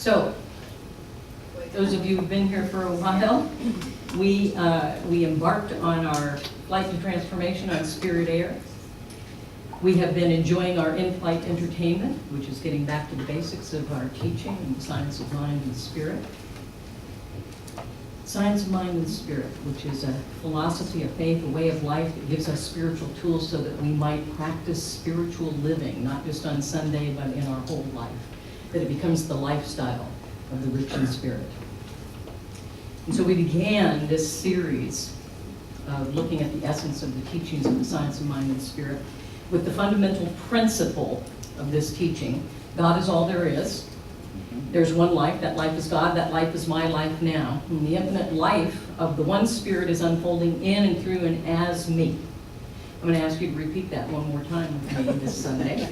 So, those of you who've been here for a while, we embarked on our flight to transformation on Spirit Air. We have been enjoying our in-flight entertainment, which is getting back to the basics of our teaching and the science of mind and spirit. Science of mind and spirit, which is a philosophy, a faith, a way of life that gives us spiritual tools so that we might practice spiritual living, not just on Sunday, but in our whole life, that it becomes the lifestyle of the rich in spirit. And so we began this series of looking at the essence of the teachings of the science of mind and spirit with the fundamental principle of this teaching: God is all there is. There's one life, that life is God, that life is my life now. And the infinite life of the one Spirit is unfolding in and through and as me. I'm going to ask you to repeat that one more time with me this Sunday.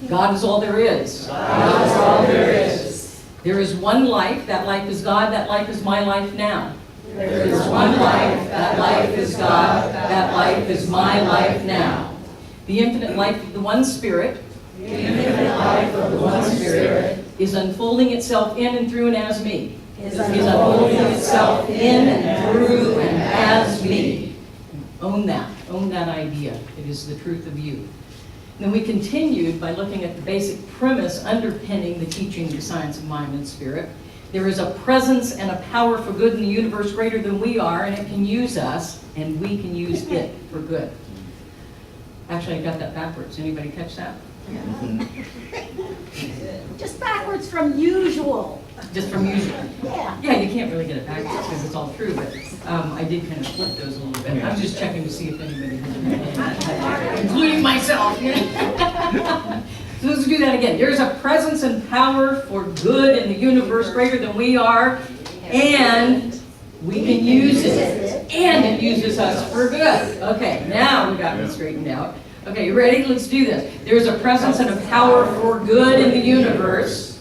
God is all there is. God is all there is. There is one life, that life is God, that life is my life now. There is one life, that life is God, that life is my life now. The infinite life of the one Spirit, The infinite life of the one Spirit is unfolding itself in and through and as me. is unfolding itself in and through and as me. Own that idea. It is the truth of you. Then we continued by looking at the basic premise underpinning the teaching of the science of mind and spirit. There is a presence and a power for good in the universe greater than we are, and it can use us, and we can use it for good. Actually, I got that backwards. Anybody catch that? Just backwards from usual. Just from usual. Yeah. Yeah, you can't really get it backwards because it's all true, but I did kind of flip those a little bit. I was just checking to see if anybody had, including myself. So let's do that again. There's a presence and power for good in the universe greater than we are, and we can use it. And it uses us for good. Okay, now we got it straightened out. Okay, you ready? Let's do this. There's a presence and a power for good in the universe.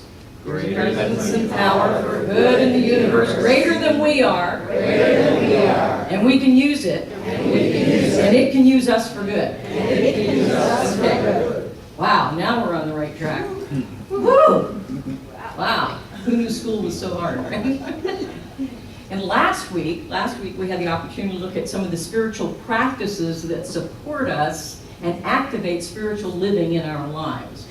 Presence and power for good in the universe greater than we are. Greater than we are. And we can use it. And we can use it. And it can use us for good. And it can use us for good. Wow, now we're on the right track. Woo! Wow, who knew school was so hard, right? And last week we had the opportunity to look at some of the spiritual practices that support us and activate spiritual living in our lives.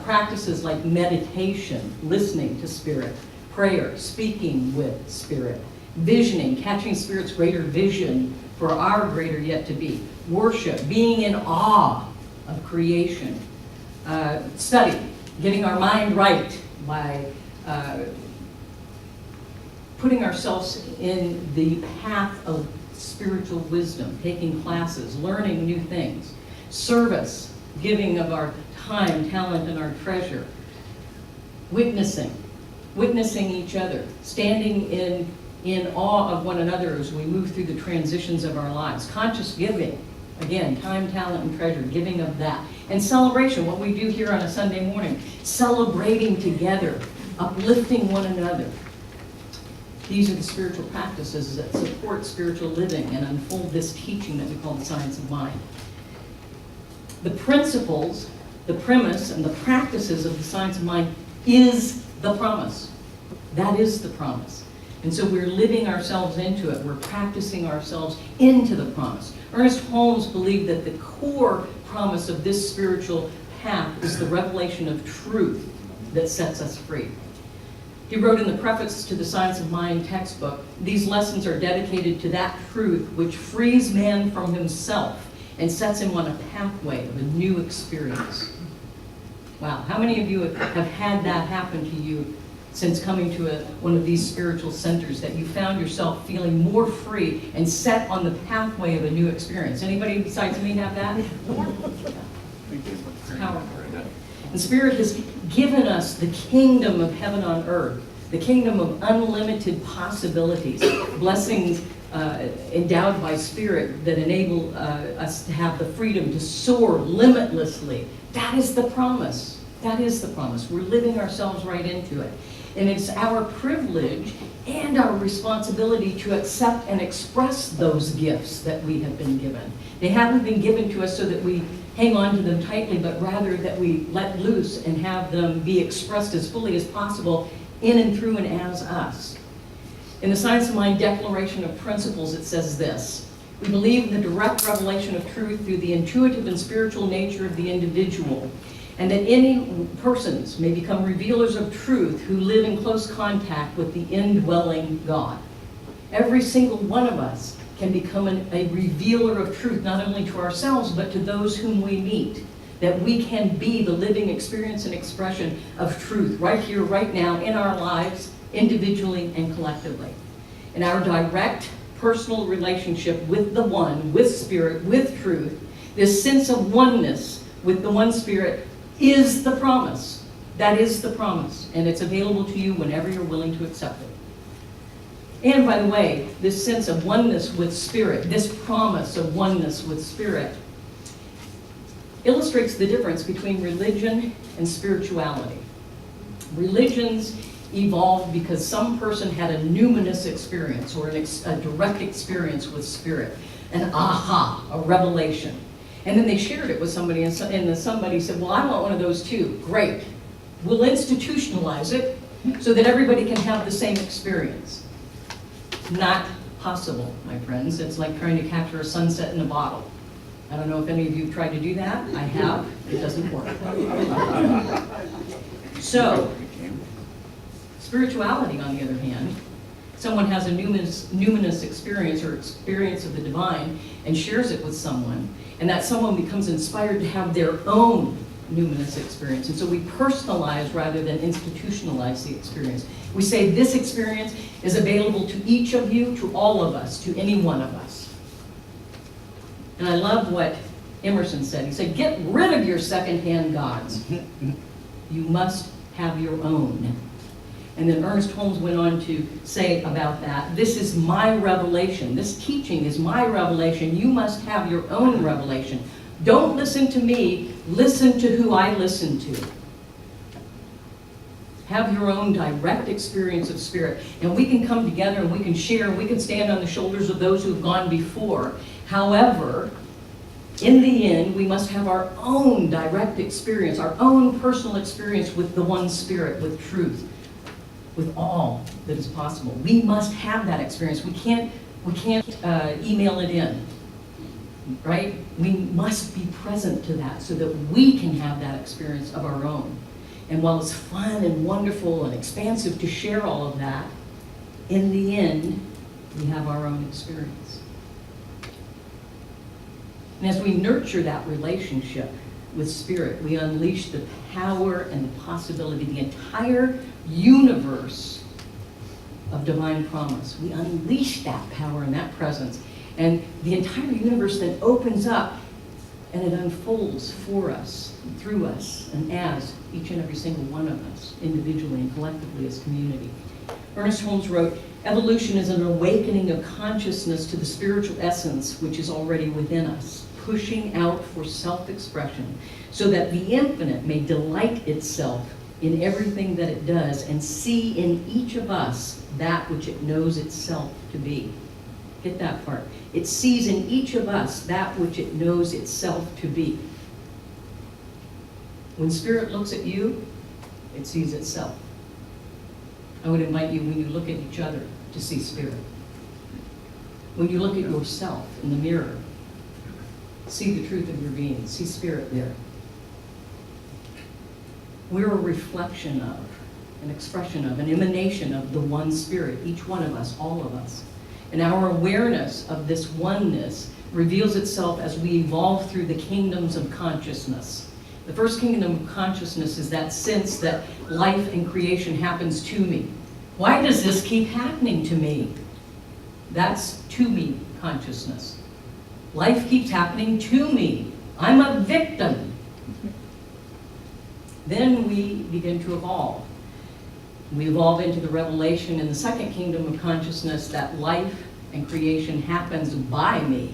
Practices like meditation, listening to Spirit, prayer, speaking with Spirit, visioning, catching Spirit's greater vision for our greater yet to be, worship, being in awe of creation, study, getting our mind right by putting ourselves in the path of spiritual wisdom, taking classes, learning new things, service, giving of our time, talent, and our treasure, witnessing each other, standing in awe of one another as we move through the transitions of our lives, conscious giving, again, time, talent, and treasure, giving of that, and celebration, what we do here on a Sunday morning, celebrating together, uplifting one another. These are the spiritual practices that support spiritual living and unfold this teaching that we call the science of mind. The principles, the premise, and the practices of the science of mind is the promise. That is the promise. And so we're living ourselves into it. We're practicing ourselves into the promise. Ernest Holmes believed that the core promise of this spiritual path is the revelation of truth that sets us free. He wrote in the preface to the Science of Mind textbook, these lessons are dedicated to that truth which frees man from himself and sets him on a pathway of a new experience. Wow, how many of you have had that happen to you since coming to one of these spiritual centers, that you found yourself feeling more free and set on the pathway of a new experience? Anybody besides me have that? It's powerful. The Spirit has given us the kingdom of heaven on earth, the kingdom of unlimited possibilities, blessings endowed by Spirit that enable us to have the freedom to soar limitlessly. That is the promise. That is the promise. We're living ourselves right into it. And it's our privilege and our responsibility to accept and express those gifts that we have been given. They haven't been given to us so that we hang on to them tightly, but rather that we let loose and have them be expressed as fully as possible in and through and as us. In the Science of Mind Declaration of Principles, it says this: we believe in the direct revelation of truth through the intuitive and spiritual nature of the individual, and that any persons may become revealers of truth who live in close contact with the indwelling God. Every single one of us can become a revealer of truth, not only to ourselves, but to those whom we meet. That we can be the living experience and expression of truth right here, right now, in our lives, individually and collectively. In our direct personal relationship with the One, with Spirit, with truth, this sense of oneness with the one Spirit is the promise. That is the promise, and it's available to you whenever you're willing to accept it. And by the way, this sense of oneness with Spirit, this promise of oneness with Spirit, illustrates the difference between religion and spirituality. Religions evolved because some person had a numinous experience or a direct experience with Spirit, an aha, a revelation. And then they shared it with somebody, and somebody said, well, I want one of those too. Great. We'll institutionalize it so that everybody can have the same experience. Not possible, my friends. It's like trying to capture a sunset in a bottle. I don't know if any of you have tried to do that. I have. It doesn't work. So, spirituality, on the other hand, someone has a numinous experience or experience of the divine and shares it with someone, and that someone becomes inspired to have their own numinous experience. And so we personalize rather than institutionalize the experience. We say this experience is available to each of you, to all of us, to any one of us. And I love what Emerson said. He said, get rid of your secondhand gods. You must have your own. And then Ernest Holmes went on to say about that, this is my revelation. This teaching is my revelation. You must have your own revelation. Don't listen to me, listen to who I listen to. Have your own direct experience of Spirit. And we can come together and we can share and we can stand on the shoulders of those who have gone before. However, in the end, we must have our own direct experience, our own personal experience with the one Spirit, with truth, with all that is possible. We must have that experience. We can't email it in. Right? We must be present to that so that we can have that experience of our own. And while it's fun and wonderful and expansive to share all of that, in the end, we have our own experience. And as we nurture that relationship with Spirit, we unleash the power and the possibility, the entire universe of divine promise. We unleash that power and that presence. And the entire universe then opens up and it unfolds for us, through us, and as each and every single one of us, individually and collectively as community. Ernest Holmes wrote, evolution is an awakening of consciousness to the spiritual essence which is already within us, pushing out for self-expression so that the infinite may delight itself in everything that it does and see in each of us that which it knows itself to be. Get that part. It sees in each of us that which it knows itself to be. When Spirit looks at you, it sees itself. I would invite you, when you look at each other, to see Spirit. When you look at yourself in the mirror, see the truth of your being, see Spirit there. We're a reflection of, an expression of, an emanation of the one Spirit, each one of us, all of us. And our awareness of this oneness reveals itself as we evolve through the kingdoms of consciousness. The first kingdom of consciousness is that sense that life and creation happens to me. Why does this keep happening to me? That's to me consciousness. Life keeps happening to me. I'm a victim. Then we begin to evolve. We evolve into the revelation in the second kingdom of consciousness that life and creation happens by me.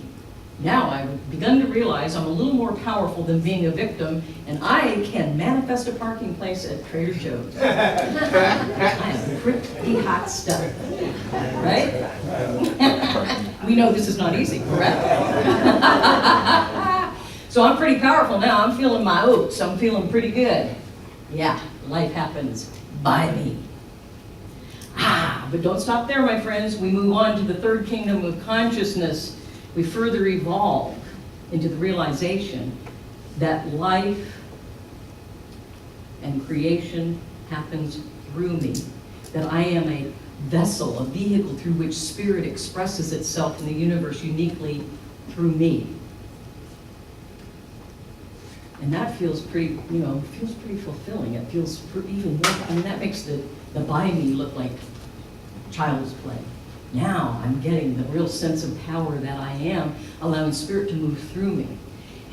Now I've begun to realize I'm a little more powerful than being a victim, and I can manifest a parking place at Trader Joe's. I am pretty hot stuff, right? We know this is not easy, correct? So I'm pretty powerful now. I'm feeling my oats. I'm feeling pretty good. Yeah, life happens by me. But don't stop there, my friends. We move on to the third kingdom of consciousness. We further evolve into the realization that life and creation happens through me, that I am a vessel, a vehicle through which spirit expresses itself in the universe uniquely through me. And that feels pretty, feels pretty fulfilling. It feels even more, that makes the by me look like child's play. Now I'm getting the real sense of power that I am, allowing spirit to move through me.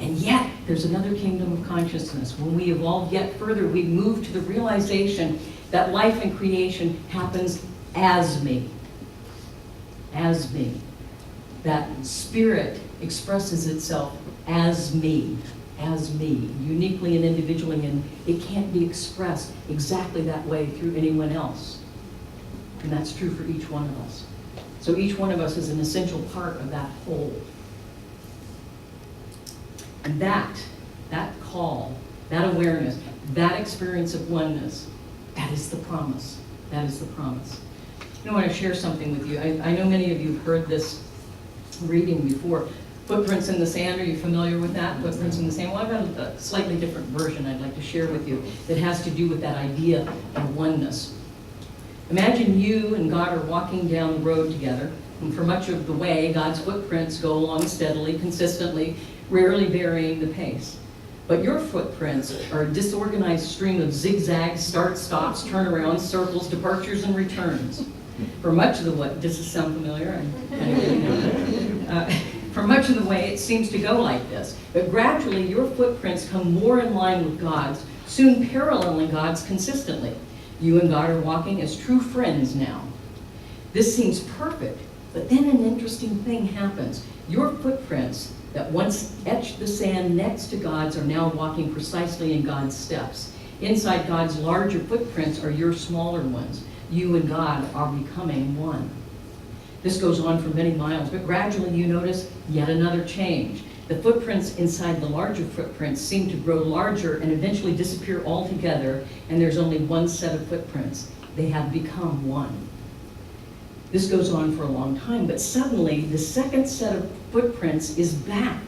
And yet, there's another kingdom of consciousness. When we evolve yet further, we move to the realization that life and creation happens as me. As me. That spirit expresses itself as me, uniquely and individually, and it can't be expressed exactly that way through anyone else. And that's true for each one of us. So each one of us is an essential part of that whole. And that call, that awareness, that experience of oneness, that is the promise. That is the promise. I want to share something with you. I know many of you have heard this reading before. Footprints in the Sand, are you familiar with that? Footprints in the Sand? Well, I've got a slightly different version I'd like to share with you that has to do with that idea of oneness. Imagine you and God are walking down the road together, and for much of the way, God's footprints go along steadily, consistently, rarely varying the pace. But your footprints are a disorganized stream of zigzags, starts, stops, turnarounds, circles, departures, and returns. For much of the way, does this sound familiar? For much of the way, it seems to go like this. But gradually, your footprints come more in line with God's, soon paralleling God's consistently. You and God are walking as true friends now. This seems perfect, but then an interesting thing happens. Your footprints that once etched the sand next to God's are now walking precisely in God's steps. Inside God's larger footprints are your smaller ones. You and God are becoming one. This goes on for many miles, but gradually you notice yet another change. The footprints inside the larger footprints seem to grow larger and eventually disappear altogether, and there's only one set of footprints. They have become one. This goes on for a long time, but suddenly the second set of footprints is back,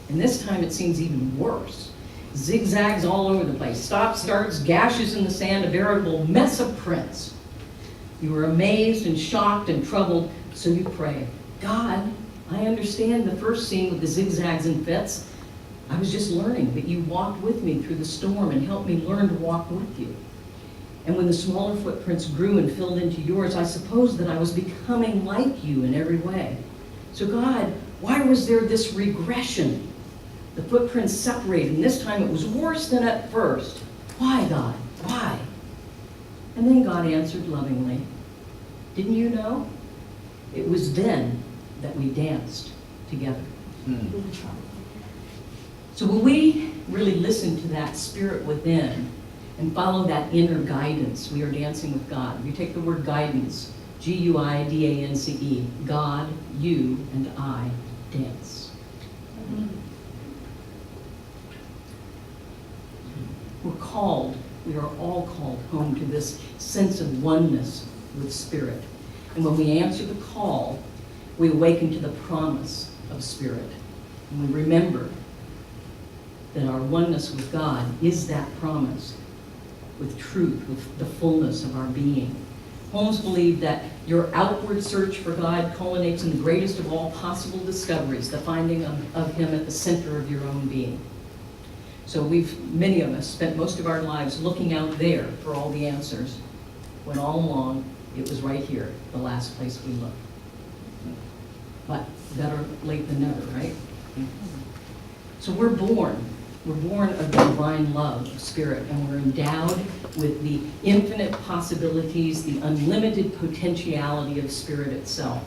and this time it seems even worse. Zigzags all over the place, stops, starts, gashes in the sand, a veritable mess of prints. You are amazed and shocked and troubled, so you pray, God, I understand the first scene with the zigzags and fits. I was just learning that you walked with me through the storm and helped me learn to walk with you. And when the smaller footprints grew and filled into yours, I suppose that I was becoming like you in every way. So God, why was there this regression? The footprints separated, and this time it was worse than at first. Why, God? Why? And then God answered lovingly, didn't you know? It was then that we danced together. So when we really listen to that spirit within and follow that inner guidance, we are dancing with God. If you take the word guidance, G-U-I-D-A-N-C-E, God, you, and I dance. We are all called home to this sense of oneness with spirit. And when we answer the call, we awaken to the promise of spirit. And we remember that our oneness with God is that promise, with truth, with the fullness of our being. Holmes believed that your outward search for God culminates in the greatest of all possible discoveries, the finding of Him at the center of your own being. So many of us, spent most of our lives looking out there for all the answers, when all along it was right here, the last place we looked. But better late than never, right? So we're born of divine love, spirit, and we're endowed with the infinite possibilities, the unlimited potentiality of spirit itself.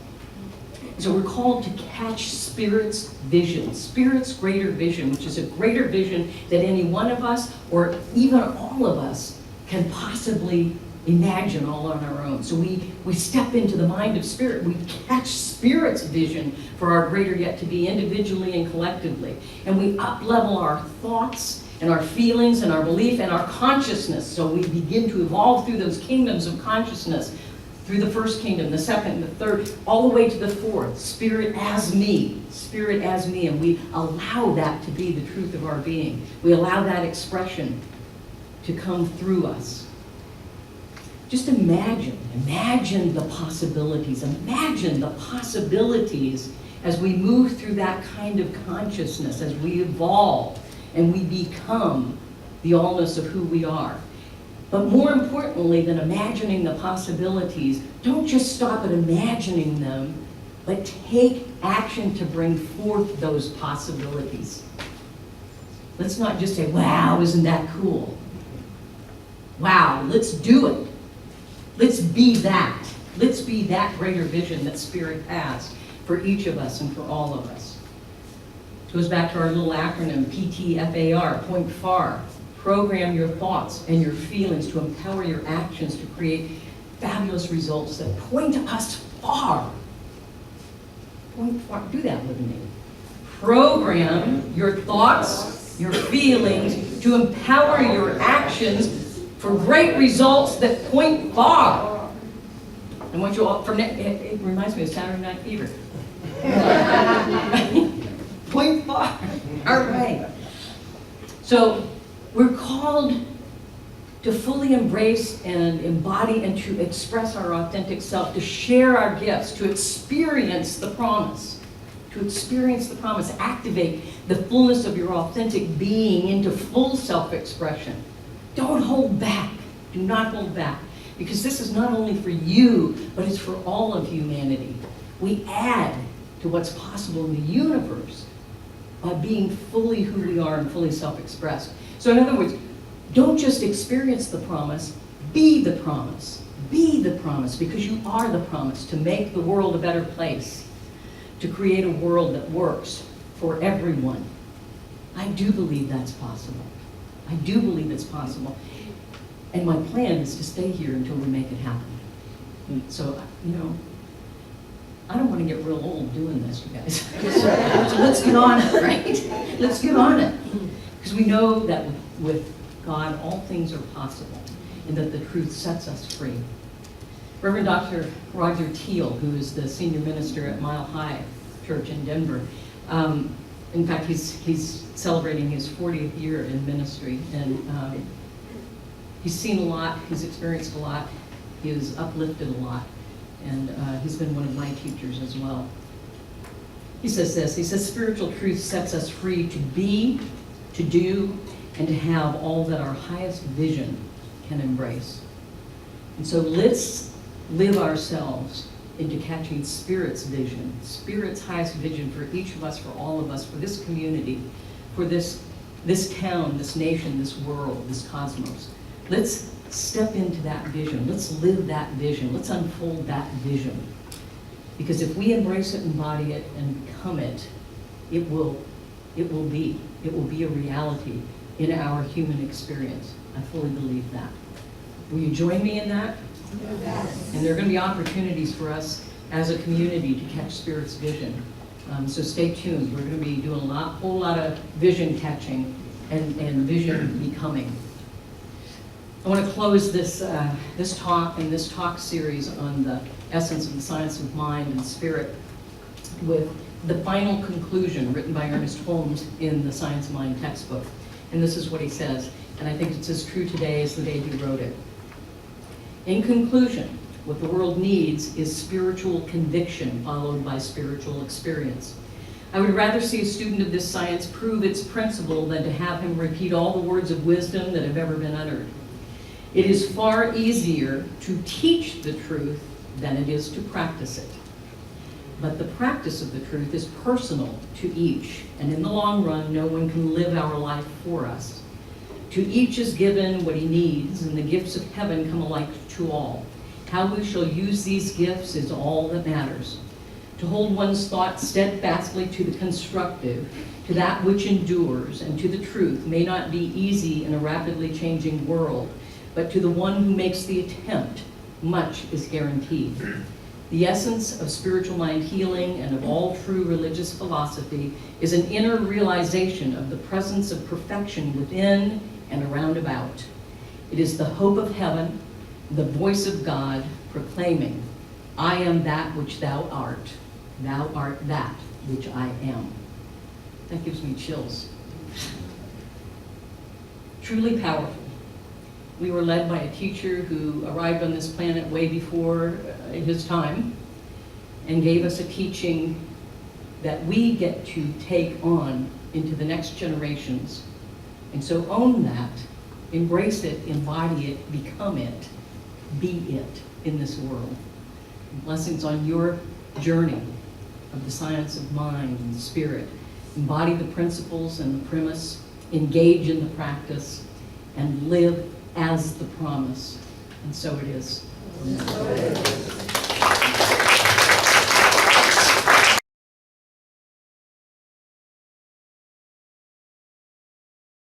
So we're called to catch Spirit's vision, Spirit's greater vision, which is a greater vision that any one of us, or even all of us, can possibly imagine all on our own. So we step into the mind of spirit. We catch spirit's vision for our greater yet to be individually and collectively. And we up-level our thoughts and our feelings and our belief and our consciousness. So we begin to evolve through those kingdoms of consciousness, through the first kingdom, the second, the third, all the way to the fourth. Spirit as me, and we allow that to be the truth of our being. We allow that expression to come through us. Just imagine the possibilities. Imagine the possibilities as we move through that kind of consciousness, as we evolve and we become the allness of who we are. But more importantly than imagining the possibilities, don't just stop at imagining them, but take action to bring forth those possibilities. Let's not just say, wow, isn't that cool? Wow, let's do it. Let's be that. Let's be that greater vision that Spirit has for each of us and for all of us. It goes back to our little acronym, PTFAR, point FAR. Program your thoughts and your feelings to empower your actions to create fabulous results that point us far. Point far. Do that with me. Program your thoughts, your feelings to empower your actions for great results that point far. I want you all, it reminds me of Saturday Night Fever. Point far. All right. So we're called to fully embrace and embody and to express our authentic self, to share our gifts, to experience the promise. Activate the fullness of your authentic being into full self-expression. Don't hold back. Do not hold back. Because this is not only for you, but it's for all of humanity. We add to what's possible in the universe by being fully who we are and fully self-expressed. So in other words, don't just experience the promise, be the promise. Be the promise, because you are the promise to make the world a better place, to create a world that works for everyone. I do believe that's possible. I do believe it's possible. And my plan is to stay here until we make it happen. So, I don't want to get real old doing this, you guys. So let's get on it, right? Let's get on it. Because we know that with God, all things are possible, and that the truth sets us free. Reverend Dr. Roger Teal, who is the senior minister at Mile High Church in Denver, in fact, he's celebrating his 40th year in ministry, and he's seen a lot, he's experienced a lot, he has uplifted a lot, and he's been one of my teachers as well. He says this, he says, spiritual truth sets us free to be, to do, and to have all that our highest vision can embrace. And so let's live ourselves into catching Spirit's vision, Spirit's highest vision for each of us, for all of us, for this community, for this town, this nation, this world, this cosmos. Let's step into that vision. Let's live that vision. Let's unfold that vision. Because if we embrace it, embody it, and become it, it will be a reality in our human experience. I fully believe that. Will you join me in that? Yes. And there are going to be opportunities for us as a community to catch Spirit's vision. So stay tuned. We're going to be doing a whole lot of vision catching and vision becoming. I want to close this talk series on the essence of the science of mind and spirit with the final conclusion written by Ernest Holmes in the Science of Mind textbook. And this is what he says, and I think it's as true today as the day he wrote it. In conclusion, what the world needs is spiritual conviction followed by spiritual experience. I would rather see a student of this science prove its principle than to have him repeat all the words of wisdom that have ever been uttered. It is far easier to teach the truth than it is to practice it. But the practice of the truth is personal to each, and in the long run, no one can live our life for us. To each is given what he needs, and the gifts of heaven come alike to all. How we shall use these gifts is all that matters. To hold one's thought steadfastly to the constructive, to that which endures, and to the truth may not be easy in a rapidly changing world, but to the one who makes the attempt, much is guaranteed. The essence of spiritual mind healing and of all true religious philosophy is an inner realization of the presence of perfection within and around about. It is the hope of heaven, the voice of God proclaiming, I am that which thou art that which I am. That gives me chills. Truly powerful. We were led by a teacher who arrived on this planet way before his time and gave us a teaching that we get to take on into the next generations. And so own that, embrace it, embody it, become it, be it in this world. Blessings on your journey of the science of mind and spirit. Embody the principles and the premise, engage in the practice, and live as the promise. And so it is. And so it is.